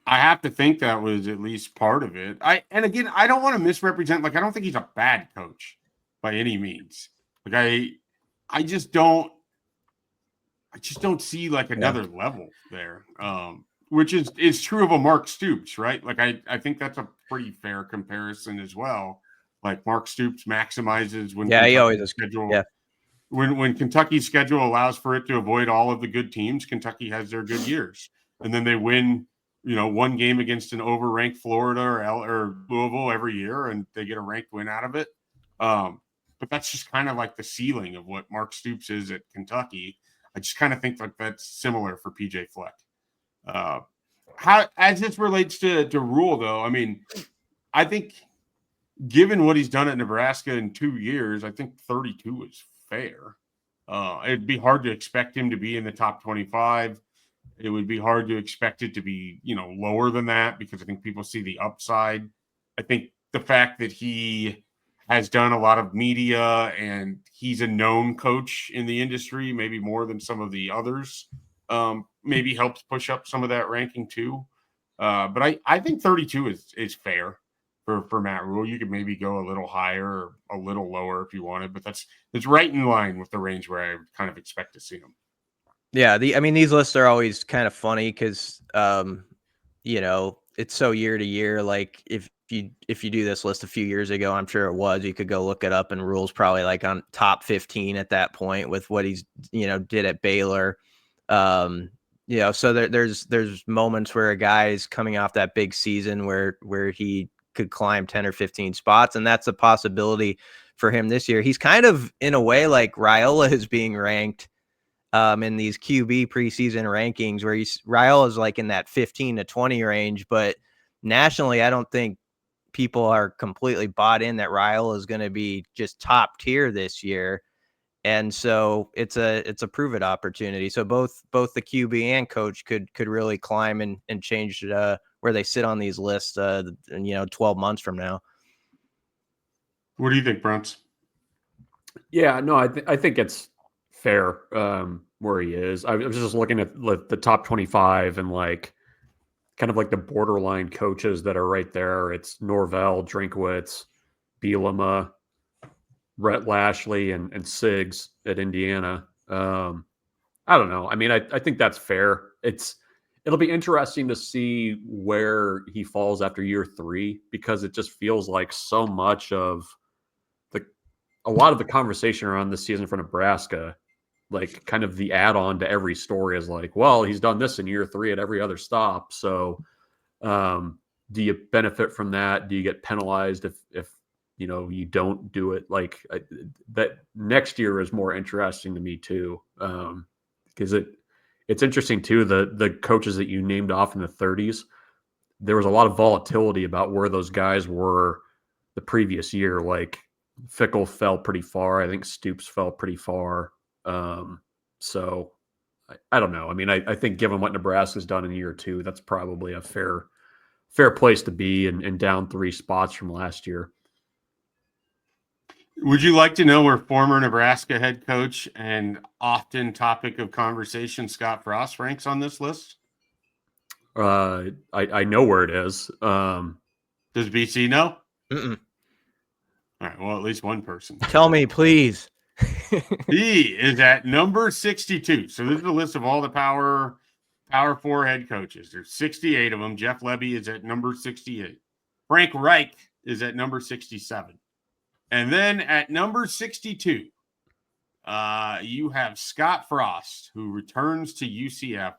have to think that was at least part of it. I don't want to misrepresent. I don't think he's a bad coach by any means. I just don't see another level there. Which is true of a Mark Stoops, right? I think that's a pretty fair comparison as well. Mark Stoops maximizes when he always is. Schedule. Yeah. When Kentucky's schedule allows for it to avoid all of the good teams, Kentucky has their good years, and then they win, one game against an overranked Florida or Louisville every year, and they get a ranked win out of it. But that's just kind of the ceiling of what Mark Stoops is at Kentucky. I just kind of think that's similar for PJ Fleck. How as this relates to Rhule, though, I think given what he's done at Nebraska in 2 years, I think 32 is fair. It'd be hard to expect him to be in the top 25. It would be hard to expect it to be, lower than that because I think people see the upside. I think the fact that he has done a lot of media and he's a known coach in the industry, maybe more than some of the others, maybe helps push up some of that ranking too. But I think 32 is fair for Matt Rhule. You could maybe go a little higher or a little lower if you wanted, but it's right in line with the range where I would kind of expect to see him. Yeah, these lists are always kind of funny because it's so year to year. If you do this list a few years ago, I'm sure it was, you could go look it up, and Rhule's probably on top 15 at that point with what he's did at Baylor. So there's moments where a guy is coming off that big season where he could climb 10 or 15 spots, and that's a possibility for him this year. He's kind of in a way like Raiola is being ranked in these QB preseason rankings, where Raiola is in that 15 to 20 range, but nationally, I don't think people are completely bought in that Raiola is going to be just top tier this year. And so it's a prove it opportunity. So both the QB and coach could really climb and change where they sit on these lists 12 months from now. What do you think, Bruntz? Yeah, no, I think it's fair where he is. I was just looking at the top 25 and kind of the borderline coaches that are right there. It's Norvell, Drinkwitz, Bielema, Rhett Lashley, and Siggs at Indiana. I don't know. I think that's fair. It'll be interesting to see where he falls after year 3, because it just feels like so much of a lot of the conversation around this season for Nebraska, kind of the add-on to every story is well, he's done this in year 3 at every other stop. So do you benefit from that? Do you get penalized if you don't do it? That next year is more interesting to me too. Because it's interesting too, the coaches that you named off in the 30s, there was a lot of volatility about where those guys were the previous year. Fickle fell pretty far. I think Stoops fell pretty far. So I don't know. I mean, I think given what Nebraska's done in year 2, that's probably a fair place to be and down 3 spots from last year. Would you like to know where former Nebraska head coach and often topic of conversation Scott Frost ranks on this list? I know where it is. Does BC know? Mm-mm. All right. Well, at least one person. Tell me, please. He is at number 62. So this is a list of all the Power 4 head coaches. There's 68 of them. Jeff Lebby is at number 68. Frank Reich is at number 67. And then at number 62, you have Scott Frost, who returns to UCF,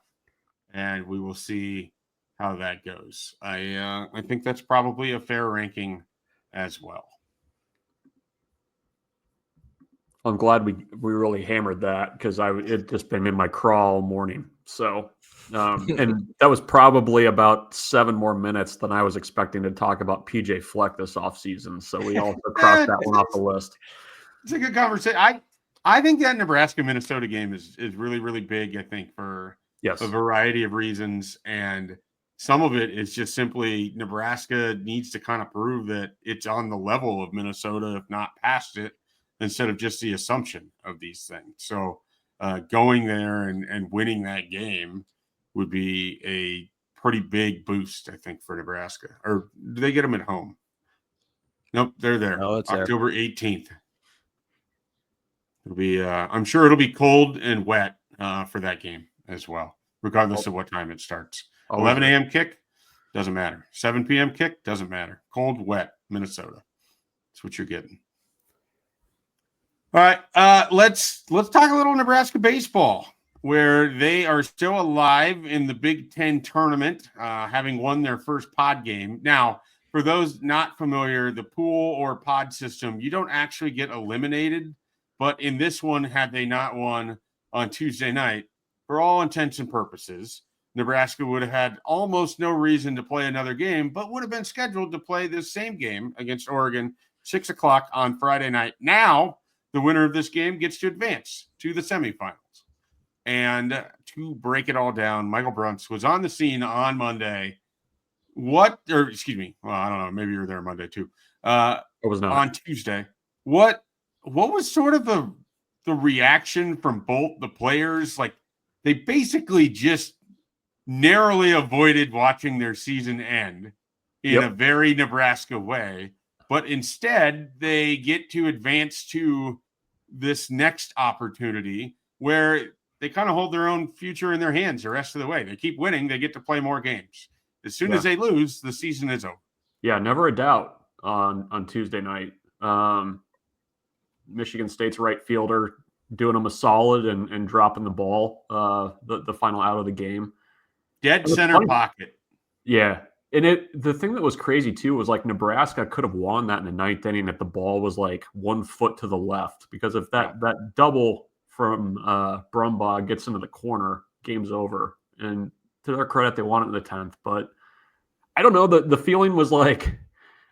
and we will see how that goes. I think that's probably a fair ranking as well. I'm glad we really hammered that because it just been in my crawl all morning. So, and that was probably about 7 more minutes than I was expecting to talk about PJ Fleck this offseason. So we also crossed that one off the list. It's a good conversation. I think that Nebraska-Minnesota game is really, really big, I think, for a variety of reasons. And some of it is just simply Nebraska needs to kind of prove that it's on the level of Minnesota, if not past it, instead of just the assumption of these things. So going there and winning that game would be a pretty big boost, I think, for Nebraska. Or do they get them at home? Nope, they're there. No, it's October 18th. It'll be I'm sure it'll be cold and wet for that game as well, regardless of what time it starts. 11 a.m. kick, doesn't matter. 7 p.m. kick, doesn't matter. Cold, wet, Minnesota. That's what you're getting. All right, let's talk a little Nebraska baseball, where they are still alive in the Big Ten tournament, having won their first pod game. Now, for those not familiar, the pool or pod system, you don't actually get eliminated, but in this one, had they not won on Tuesday night, for all intents and purposes, Nebraska would have had almost no reason to play another game, but would have been scheduled to play this same game against Oregon, 6 o'clock on Friday night. Now, the winner of this game gets to advance to the semifinals. And to break it all down, Michael Bruntz was on the scene on Monday. I don't know, maybe you were there Monday too. I was not. On Tuesday. What was sort of the reaction from both the players? Like, they basically just narrowly avoided watching their season end in a very Nebraska way. But instead, they get to advance to this next opportunity where they kind of hold their own future in their hands the rest of the way. They keep winning. They get to play more games. As soon as they lose, the season is over. Yeah, never a doubt on Tuesday night. Michigan State's right fielder doing them a solid and dropping the ball, the final out of the game. Dead center pocket. Yeah. And the thing that was crazy, too, was like Nebraska could have won that in the 9th inning if the ball was like 1 foot to the left. Because if that double from Brumbaugh gets into the corner, game's over. And to their credit, they won it in the 10th. But I don't know. The feeling was like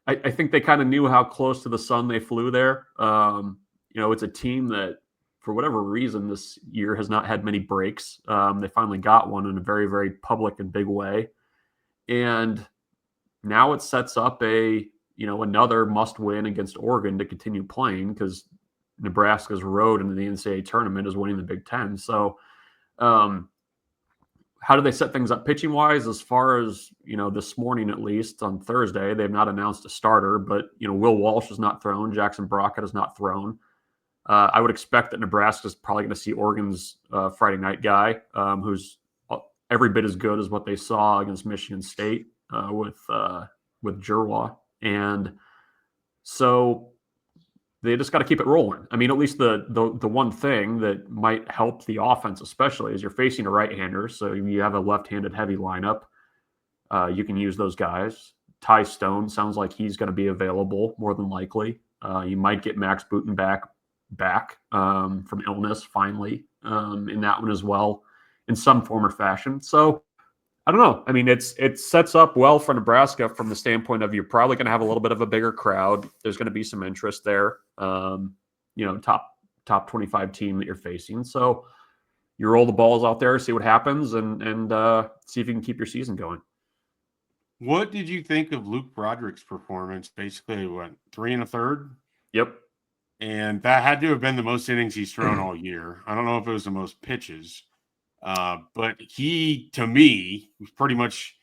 I think they kind of knew how close to the sun they flew there. It's a team that, for whatever reason, this year has not had many breaks. They finally got one in a very, very public and big way. And now it sets up another must win against Oregon to continue playing, because Nebraska's road into the NCAA tournament is winning the Big Ten. So how do they set things up pitching wise? As far as, this morning, at least on Thursday, they've not announced a starter, but, Will Walsh is not thrown. Jackson Brockett is not thrown. I would expect that Nebraska's probably going to see Oregon's Friday night guy, who's every bit as good as what they saw against Michigan State with Jurwa. And so they just got to keep it rolling. I mean, at least the one thing that might help the offense, especially, is you're facing a right-hander. So you have a left-handed heavy lineup. You can use those guys. Ty Stone sounds like he's going to be available more than likely. You might get Max Booten back from illness finally in that one as well, in some form or fashion. So I don't know. I mean, it sets up well for Nebraska from the standpoint of you're probably going to have a little bit of a bigger crowd. There's going to be some interest there. Top 25 team that you're facing. So you roll the balls out there, see what happens, and see if you can keep your season going. What did you think of Luke Broderick's performance? Basically, 3 1/3? Yep. And that had to have been the most innings he's thrown all year. I don't know if it was the most pitches, but he, to me, was pretty much,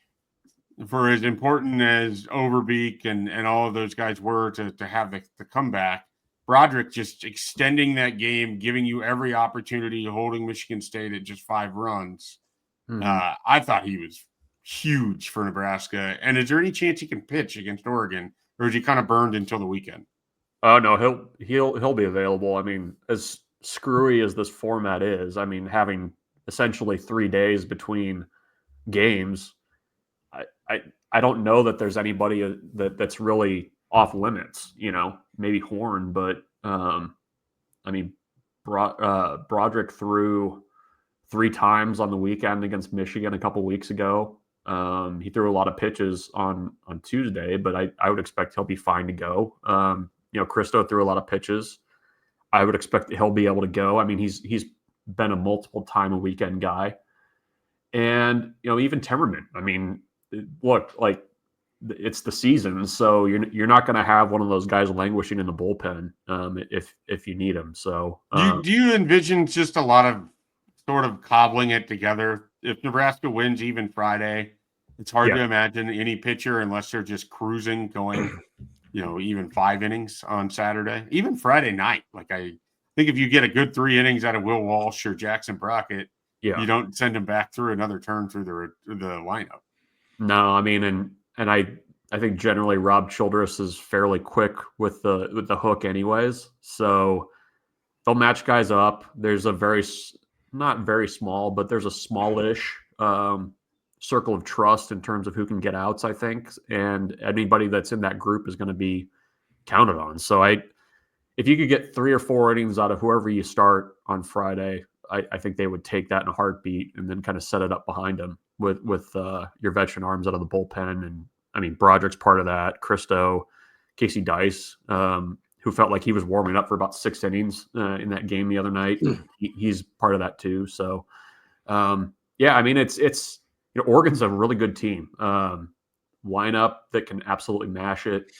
for as important as Overbeek and all of those guys were to have the comeback, Broderick just extending that game, giving you every opportunity, holding Michigan State at just 5 runs. I thought he was huge for Nebraska. And is there any chance he can pitch against Oregon, or is he kind of burned until the weekend? Oh no, he'll be available. I mean, as screwy as this format is, I mean, having essentially 3 days between games, I don't know that there's anybody that's really off limits. Maybe Horn, but I mean, Broderick threw 3 times on the weekend against Michigan a couple weeks ago. He threw a lot of pitches on Tuesday, but I would expect he'll be fine to go. Christo threw a lot of pitches. I would expect he'll be able to go. I mean, he's been a multiple time a weekend guy. And, even Timmerman, I mean, look, like, it's the season, so you're not going to have one of those guys languishing in the bullpen if you need him. So do you envision just a lot of sort of cobbling it together? If Nebraska wins even Friday, it's hard to imagine any pitcher, unless they're just cruising, going even 5 innings on Saturday, even Friday night. Like, I think if you get a good 3 innings out of Will Walsh or Jackson Brockett, you don't send him back through another turn through the lineup. No, I mean, and I think generally Rob Childress is fairly quick with the hook anyways. So they'll match guys up. There's a not very small, but there's a smallish circle of trust in terms of who can get outs, I think. And anybody that's in that group is going to be counted on. So if you could get 3 or 4 innings out of whoever you start on Friday, I think they would take that in a heartbeat and then kind of set it up behind them with your veteran arms out of the bullpen. And I mean, Broderick's part of that. Christo, Casey Dice, who felt like he was warming up for about 6 innings in that game the other night. He's part of that too. So, I mean, it's Oregon's a really good team. Lineup that can absolutely mash it.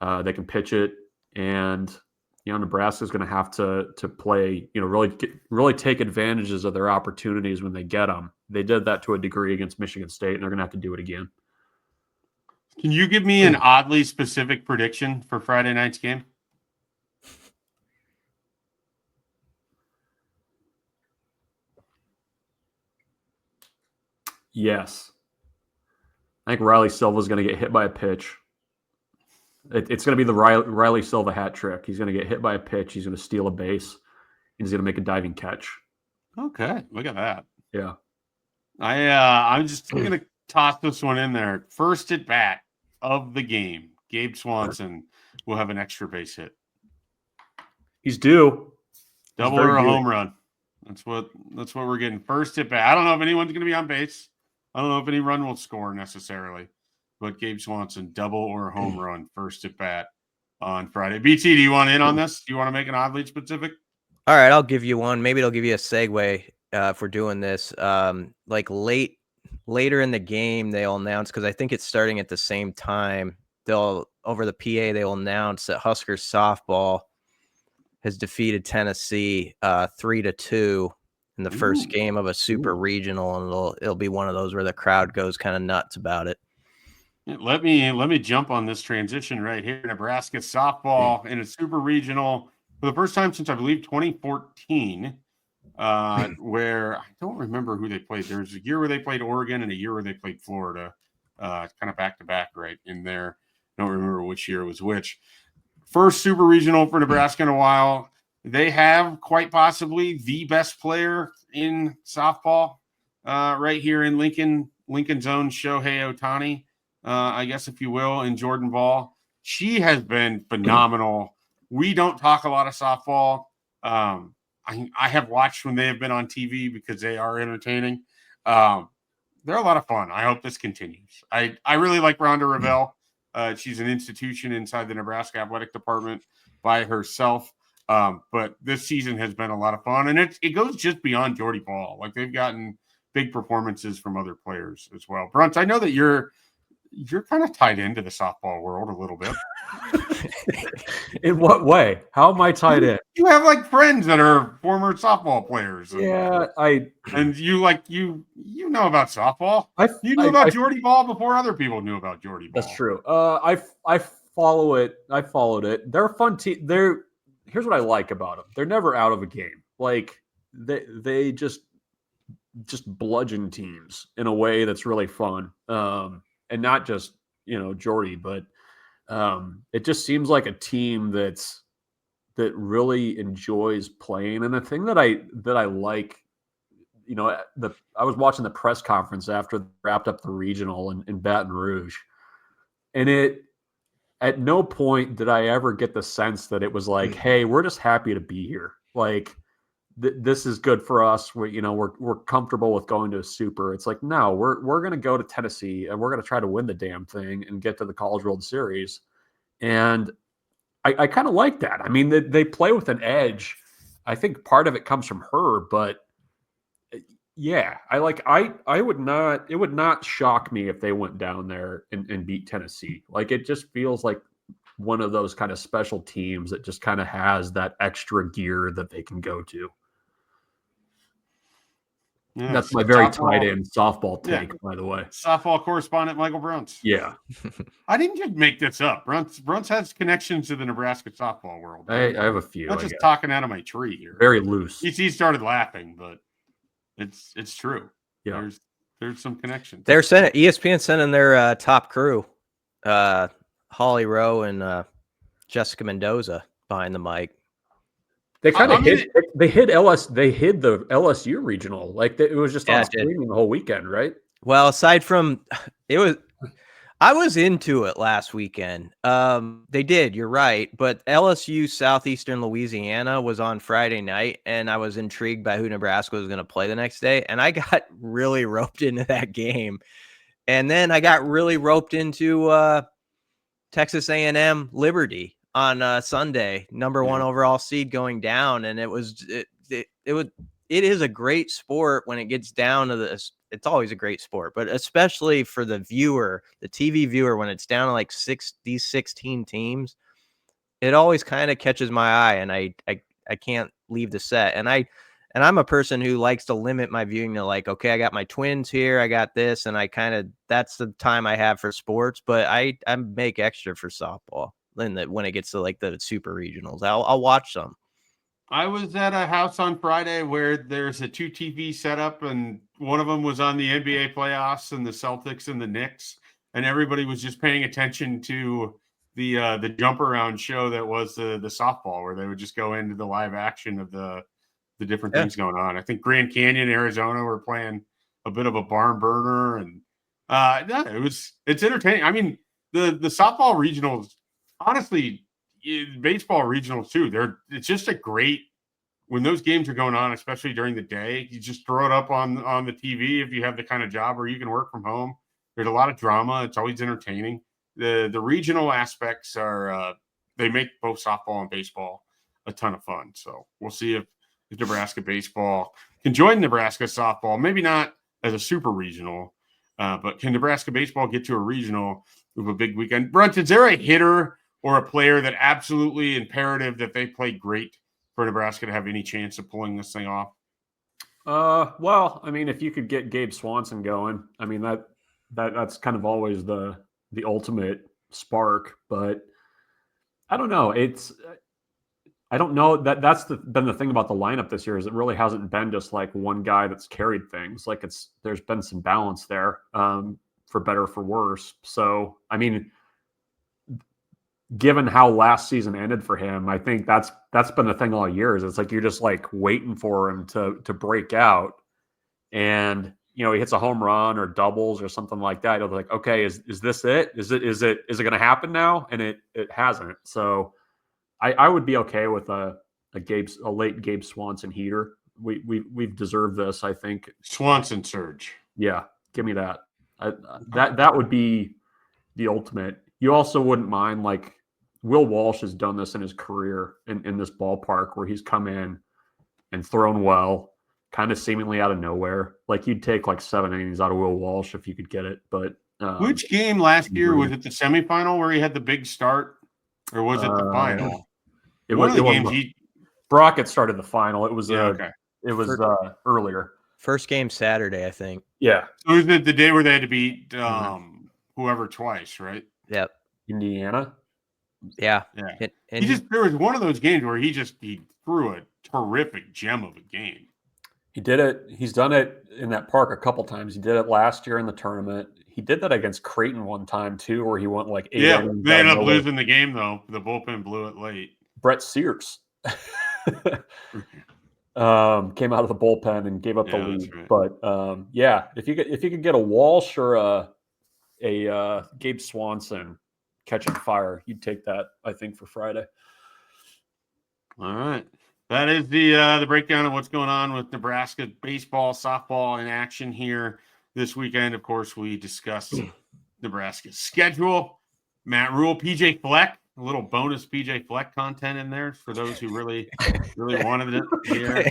They can pitch it, and Nebraska's going to have to play. Really take advantages of their opportunities when they get them. They did that to a degree against Michigan State, and they're going to have to do it again. Can you give me an oddly specific prediction for Friday night's game? Yes. I think Riley Silva's going to get hit by a pitch. It's going to be the Riley Silva hat trick. He's going to get hit by a pitch. He's going to steal a base. And he's going to make a diving catch. Okay, look at that. Yeah. I'm just going to toss this one in there. First at bat of the game, Gabe Swanson will have an extra base hit. He's due. Double or a home run. That's what we're getting. First at bat. I don't know if anyone's going to be on base. I don't know if any run will score necessarily, but Gabe Swanson, double or a home run, first at bat on Friday. BT, do you want in on this? Do you want to make an oddly specific? All right, I'll give you one. Maybe it'll give you a segue for doing this. Like later in the game, they'll announce, because I think it's starting at the same time. They'll, over the PA, they'll announce that Huskers softball has defeated Tennessee 3-2 in the first game of a super regional, and it'll be one of those where the crowd goes kind of nuts about it. Let me jump on this transition right here. Nebraska softball in a super regional for the first time since, I believe, 2014, where I don't remember who they played. There was a year where they played Oregon and a year where they played Florida, kind of back-to-back right in there. I don't remember which year was which. First super regional for Nebraska in a while. They have quite possibly the best player in softball right here in Lincoln's own Shohei Ohtani, I guess, if you will, in Jordan Ball. She has been phenomenal. We don't talk a lot of softball. I have watched when they have been on TV because they are entertaining. they're a lot of fun. I hope this continues. I really like Rhonda Revelle. She's an institution inside the Nebraska athletic department by herself. But this season has been a lot of fun, and it goes just beyond Jordy Ball. Like, they've gotten big performances from other players as well. Bruntz, I know that you're kind of tied into the softball world a little bit. In what way? How am I tied in? You have like friends that are former softball players. Yeah, and you know about softball. You knew about Jordy Ball before other people knew about Jordy Ball. That's true. I follow it. I followed it. They're a fun team. Here's what I like about them. They're never out of a game. Like, they just bludgeon teams in a way that's really fun. And not just, Jordy, but it just seems like a team that really enjoys playing. And the thing that I like, I was watching the press conference after they wrapped up the regional in Baton Rouge, and at no point did I ever get the sense that it was like, hey, we're just happy to be here. Like, this is good for us. We're comfortable with going to a super. It's like, no, we're going to go to Tennessee and we're going to try to win the damn thing and get to the College World Series. And I kind of like that. I mean, they play with an edge. I think part of it comes from her, but yeah, it would not shock me if they went down there and beat Tennessee. Like, it just feels like one of those kind of special teams that just kind of has that extra gear that they can go to. Yeah, that's my very tight end softball take, by the way. Softball correspondent Michael Bruntz. Yeah. I didn't just make this up. Bruntz has connections to the Nebraska softball world. I have a few. I'm not just talking out of my tree here. Very loose. He started laughing, but it's true. Yeah. There's some connections. ESPN sent in their top crew, Holly Rowe and Jessica Mendoza behind the mic. They kind of hid the LSU regional. Like, it was just on streaming the whole weekend, right? Well, aside from I was into it last weekend. They did, you're right. But LSU Southeastern Louisiana was on Friday night, and I was intrigued by who Nebraska was going to play the next day. And I got really roped into that game. And then I got really roped into Texas A&M Liberty on Sunday, number 1 overall seed going down. And it is a great sport when it gets down to this. It's always a great sport, but especially for the viewer, the TV viewer, when it's down to like these 16 teams, it always kind of catches my eye, and I can't leave the set. And I'm a person who likes to limit my viewing to, like, okay, I got my Twins here, I got this, and that's the time I have for sports. But I make extra for softball. When it gets to like the super regionals, I'll watch some. I was at a house on Friday where there's a 2 TV setup, and one of them was on the NBA playoffs and the Celtics and the Knicks, and everybody was just paying attention to the jump around show that was the softball, where they would just go into the live action of the different things going on. I think Grand Canyon, Arizona, were playing a bit of a barn burner, and it's entertaining. I mean, the softball regionals, honestly, baseball regionals too. It's just a great, when those games are going on, especially during the day, you just throw it up on the TV if you have the kind of job where you can work from home. There's a lot of drama. It's always entertaining. The regional aspects are they make both softball and baseball a ton of fun. So we'll see if Nebraska baseball can join Nebraska softball. Maybe not as a super regional, but can Nebraska baseball get to a regional with a big weekend? Bruntz, is there a hitter or a player that absolutely imperative that they play great for Nebraska to have any chance of pulling this thing off? Well, I mean, if you could get Gabe Swanson going, I mean, that's kind of always the ultimate spark. But I don't know. I don't know that's been the thing about the lineup this year, is it really hasn't been just like one guy that's carried things. Like, there's been some balance there, for better or for worse. So, I mean, given how last season ended for him, I think that's been the thing all year. Is it's like you're just like waiting for him to break out, and he hits a home run or doubles or something like that. It'll be like, okay, is this it? Is it going to happen now? And it hasn't. So I would be okay with a late Gabe Swanson heater. We've deserved this, I think. Swanson surge. Yeah. Give me that. That would be the ultimate. You also wouldn't mind, like, Will Walsh has done this in his career in this ballpark where he's come in and thrown well, kind of seemingly out of nowhere. Like, you'd take like 7 innings out of Will Walsh if you could get it. But which game last year was it? The semifinal where he had the big start, or was it the final? Brockett started the final. It was okay. It was earlier. First game Saturday, I think. Yeah. So it was the day where they had to beat whoever twice, right? Yep. Indiana. Yeah. Yeah. There was one of those games where he threw a terrific gem of a game. He did it. He's done it in that park a couple times. He did it last year in the tournament. He did that against Creighton one time too, where he went like 8 innings. They ended up losing the game though. The bullpen blew it late. Brett Sears came out of the bullpen and gave up the lead. Right. But if you could get a Walsh or a Gabe Swanson catching fire, you'd take that, I think, for Friday. All right. That is the breakdown of what's going on with Nebraska baseball, softball in action here this weekend. Of course, we discussed Nebraska's schedule. Matt Rhule, PJ Fleck, a little bonus PJ Fleck content in there for those who really wanted it here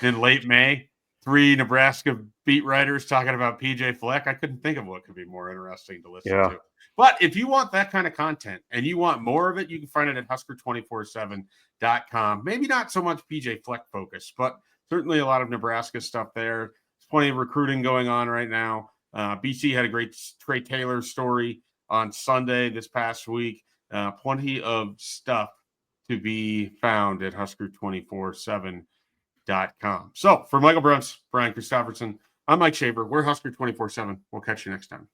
in late May. 3 Nebraska beat writers talking about PJ Fleck. I couldn't think of what could be more interesting to listen to. But if you want that kind of content and you want more of it, you can find it at Husker247.com. Maybe not so much PJ Fleck focus, but certainly a lot of Nebraska stuff there. There's plenty of recruiting going on right now. BC had a great Trey Taylor story on Sunday this past week. Plenty of stuff to be found at Husker247.com. So for Michael Bruntz, Brian Christopherson, I'm Mike Schaefer. We're Husker247. We'll catch you next time.